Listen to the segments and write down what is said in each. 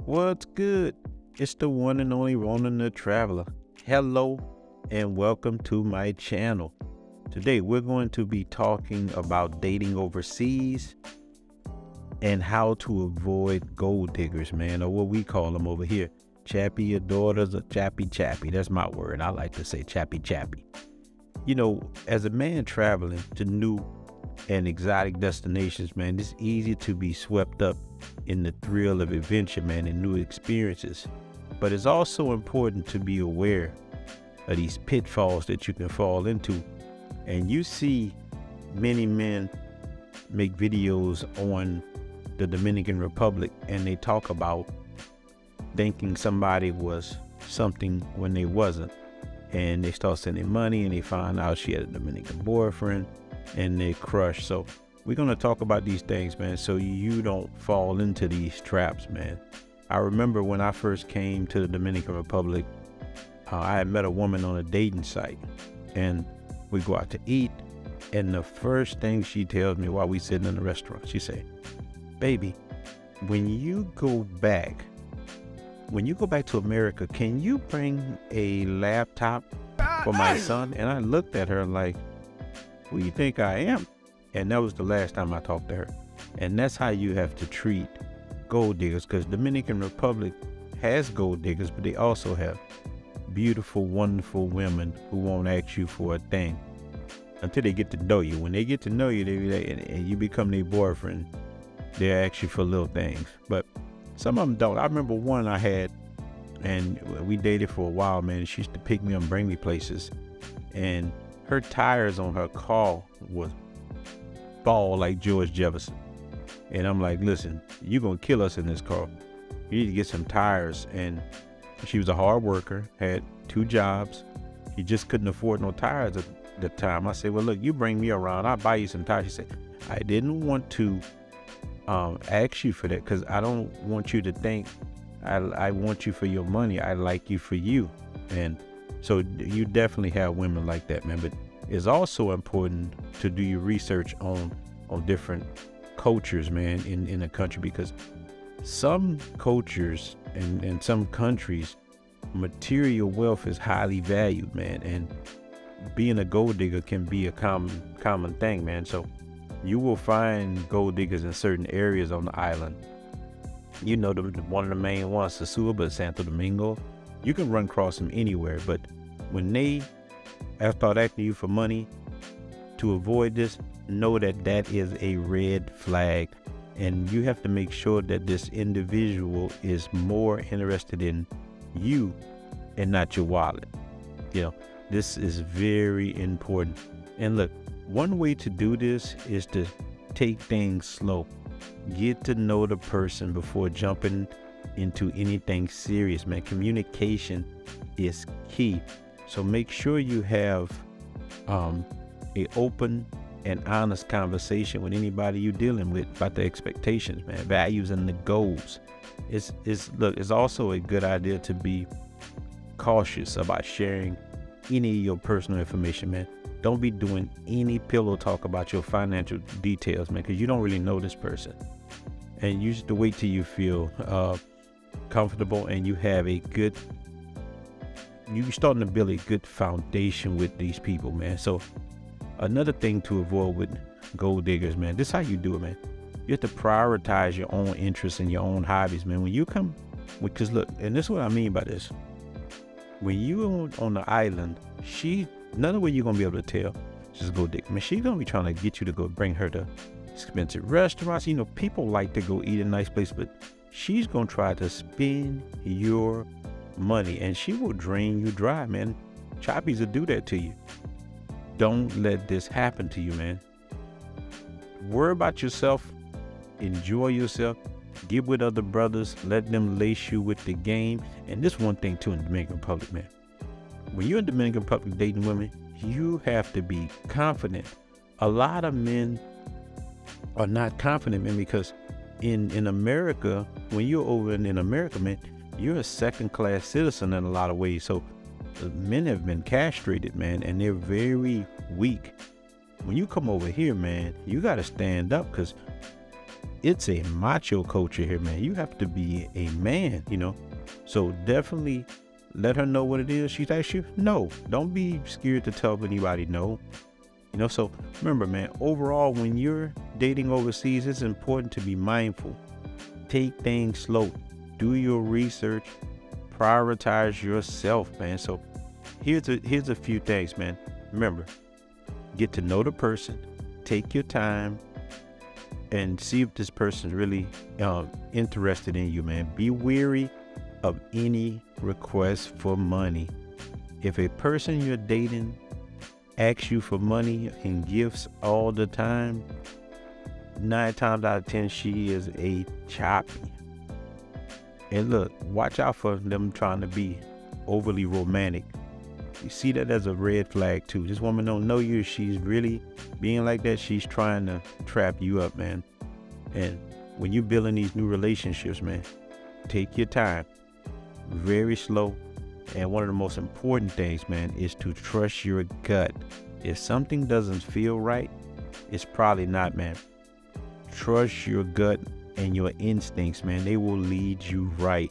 What's good? It's the one and only Ronan the Traveler. Hello and welcome to my channel. Today we're going to be talking about dating overseas and how to avoid gold diggers, man, or what we call them over here. Chappy your daughters or chappy chappy. That's my word. I like to say chappy chappy. You know, as a man traveling to new and exotic destinations, man, it's easy to be swept up in the thrill of adventure, man, and new experiences. But it's also important to be aware of these pitfalls that you can fall into. And you see many men make videos on the Dominican Republic and they talk about thinking somebody was something when they wasn't. And they start sending money and they find out she had a Dominican boyfriend and they crush. So we're going to talk about these things, man, so you don't fall into these traps, man. I remember when I first came to the Dominican Republic, I had met a woman on a dating site and we go out to eat. And the first thing she tells me while we sitting in the restaurant, she said, "Baby, when you go back to America, can you bring a laptop for my son?" And I looked at her like, "Who you think I am?" And that was the last time I talked to her. And that's how you have to treat gold diggers, because Dominican Republic has gold diggers, but they also have beautiful, wonderful women who won't ask you for a thing until they get to know you. When they get to know you, and you become their boyfriend, they ask you for little things. But some of them don't. I remember one I had, and we dated for a while, man. She used to pick me up and bring me places, and her tires on her car was bald like George Jefferson. And I'm like, "Listen, you're gonna kill us in this car. You need to get some tires." And she was a hard worker, had 2 jobs. She just couldn't afford no tires at the time. I said, "Well, look, you bring me around, I'll buy you some tires." She said, "I didn't want to ask you for that because I don't want you to think I want you for your money. I like you for you." And so you definitely have women like that, man. But it's also important to do your research on different cultures, man, in a country, because some cultures and some countries, material wealth is highly valued, man. And being a gold digger can be a common thing, man. So you will find gold diggers in certain areas on the island. You know, one of the main ones, Sosua, but Santo Domingo. You can run across them anywhere, but when they start asking you for money, to avoid this, know that that is a red flag, and you have to make sure that this individual is more interested in you and not your wallet. You know, this is very important. And look, one way to do this is to take things slow. Get to know the person before jumping into anything serious, man. Communication is key. So make sure you have a open and honest conversation with anybody you're dealing with about the expectations, man, values and the goals. It's also a good idea to be cautious about sharing any of your personal information, man. Don't be doing any pillow talk about your financial details, man, because you don't really know this person. And you have to wait till you feel comfortable and you have you're starting to build a good foundation with these people, man. So another thing to avoid with gold diggers, man, this is how you do it, man. You have to prioritize your own interests and your own hobbies, man. When you come, because look, and this is what I mean by this. When you on the island, another way you're going to be able to tell, just go dig. I mean, she's going to be trying to get you to go bring her to expensive restaurants. You know, people like to go eat in a nice place, but she's going to try to spend your money and she will drain you dry, man. Choppies will do that to you. Don't let this happen to you, man. Worry about yourself. Enjoy yourself. Get with other brothers. Let them lace you with the game. And this one thing too in the Dominican Republic, man. When you're in the Dominican Republic dating women, you have to be confident. A lot of men are not confident, man, because in America, when you're over in America, man, you're a second-class citizen in a lot of ways. So men have been castrated, man, and they're very weak. When you come over here, man, you got to stand up, because it's a macho culture here, man. You have to be a man, So definitely let her know what it is. She's asked you, no. Don't be scared to tell anybody no. So remember, man, overall, when you're dating overseas, it's important to be mindful. Take things slow. Do your research. Prioritize yourself, man. So here's a few things, man. Remember, get to know the person. Take your time and see if this person's really interested in you, man. Be wary of any request for money. If a person you're dating asks you for money and gifts all the time, 9 times out of 10, she is a choppy. And look, watch out for them trying to be overly romantic. You see that as a red flag too. This woman don't know you. She's really being like that. She's trying to trap you up, man. And when you're building these new relationships, man, take your time, very slow. And one of the most important things, man, is to trust your gut. If something doesn't feel right, it's probably not, man. Trust your gut and your instincts, man. They will lead you right.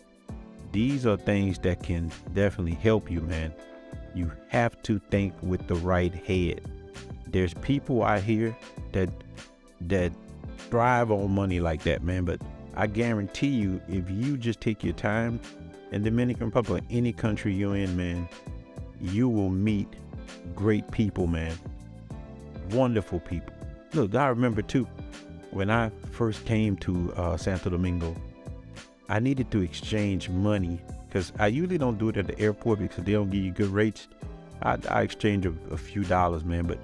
These are things that can definitely help you, man. You have to think with the right head. There's people out here that thrive on money like that, man. But I guarantee you, if you just take your time, in Dominican Republic, any country you're in, man, you will meet great people, man. Wonderful people. Look, I remember too, when I first came to Santo Domingo, I needed to exchange money because I usually don't do it at the airport because they don't give you good rates. I exchange a few dollars, man. But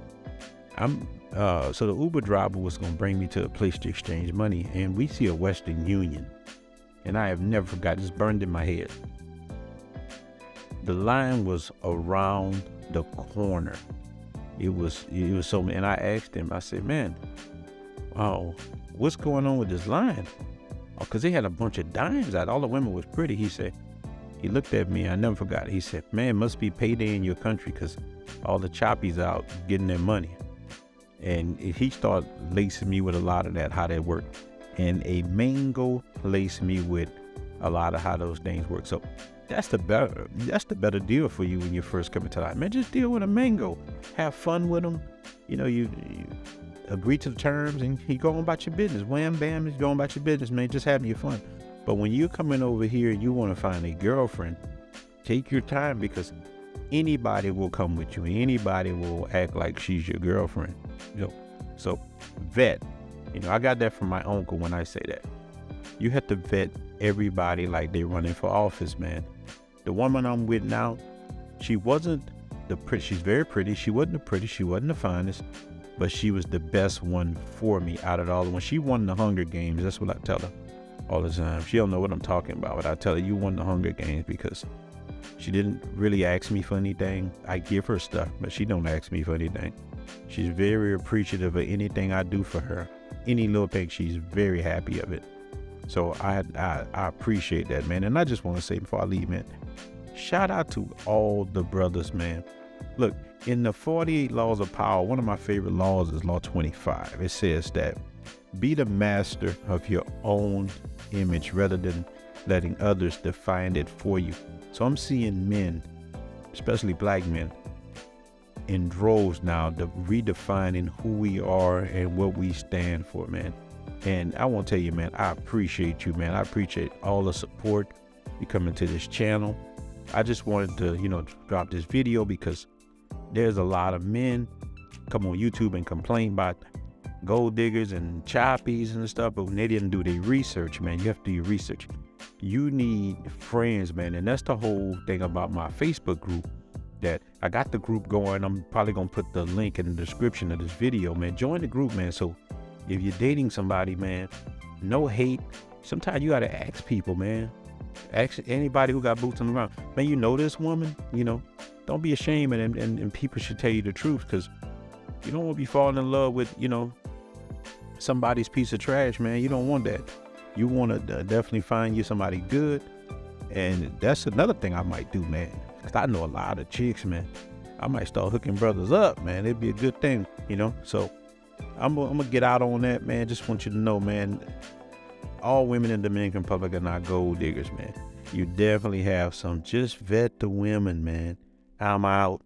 so the Uber driver was gonna bring me to a place to exchange money, and we see a Western Union, and I have never forgot. It's burned in my head. The line was around the corner. It was so, and I asked him. I said, "Man, what's going on with this line?" Because they had a bunch of dimes out. All the women was pretty. He looked at me. I never forgot. He said, "Man, must be payday in your country because all the choppies out getting their money." And he started lacing me with a lot of that, how that worked. And a mango laced me with a lot of how those things work. So that's the better deal for you when you first come into life. Man, just deal with a mango. Have fun with them. You agree to the terms and you go on about your business. Wham, bam, you go on about your business, man. Just having your fun. But when you're coming over here and you want to find a girlfriend, take your time because anybody will come with you. Anybody will act like she's your girlfriend. So vet. I got that from my uncle when I say that. You have to vet everybody like they running for office, man. The woman I'm with now, she wasn't the pretty. She's very pretty. She wasn't the pretty. She wasn't the finest, but she was the best one for me out of all of them. When she won the Hunger Games, that's what I tell her all the time. She don't know what I'm talking about, but I tell her, you won the Hunger Games because she didn't really ask me for anything. I give her stuff, but she don't ask me for anything. She's very appreciative of anything I do for her. Any little thing, she's very happy of it. So I appreciate that, man. And I just want to say before I leave, man, shout out to all the brothers, man. Look, in the 48 Laws of Power, one of my favorite laws is Law 25. It says that be the master of your own image rather than letting others define it for you. So I'm seeing men, especially black men, in droves now, redefining who we are and what we stand for, man. And I want to tell you, man, I appreciate you, man. I appreciate all the support you coming to this channel. I just wanted to, drop this video because there's a lot of men come on YouTube and complain about gold diggers and choppies and stuff, but when they didn't do their research, man, you have to do your research. You need friends, man. And that's the whole thing about my Facebook group. That I got the group going. I'm probably gonna put the link in the description of this video, man. Join the group, man. So if you're dating somebody, man, no hate. Sometimes you gotta ask people, man. Ask anybody who got boots on the ground. Man, you know this woman, don't be ashamed, and people should tell you the truth, because you don't want to be falling in love with, somebody's piece of trash, man. You don't want that. You want to definitely find you somebody good. And that's another thing I might do, man. Cause I know a lot of chicks, man. I might start hooking brothers up, man. It'd be a good thing, So I'm gonna get out on that, man. Just want you to know, man, all women in the Dominican Republic are not gold diggers, man. You definitely have some. Just vet the women, man. I'm out.